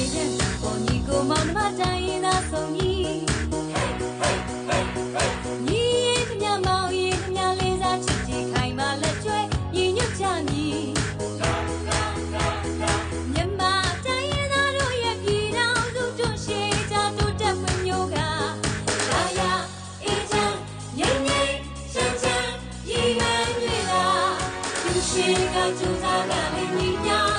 နေတဲ့ပေါ်ညီကိုမောင်နှမတိုင်းရင်သာဆုံးညီညီရင်ခမမောင်ရင်ခမလေးစားချစ်ကြည်ခိုင်ပါလက်ကျွဲညီညွတ်ကြမည်မြန်မာတိုင်းရင်သားတို့ရဲ့ပြည်တော်စုတို့ရှိကြတိုးတက်ဖွံ့ဖြိုးကရာရာအေးချမ်းငြိမ်းငြိမ်းချမ်းချမ်းရည်မှန်းတွေ့တာသူရှိကကြိုးစားကလေးညီညာ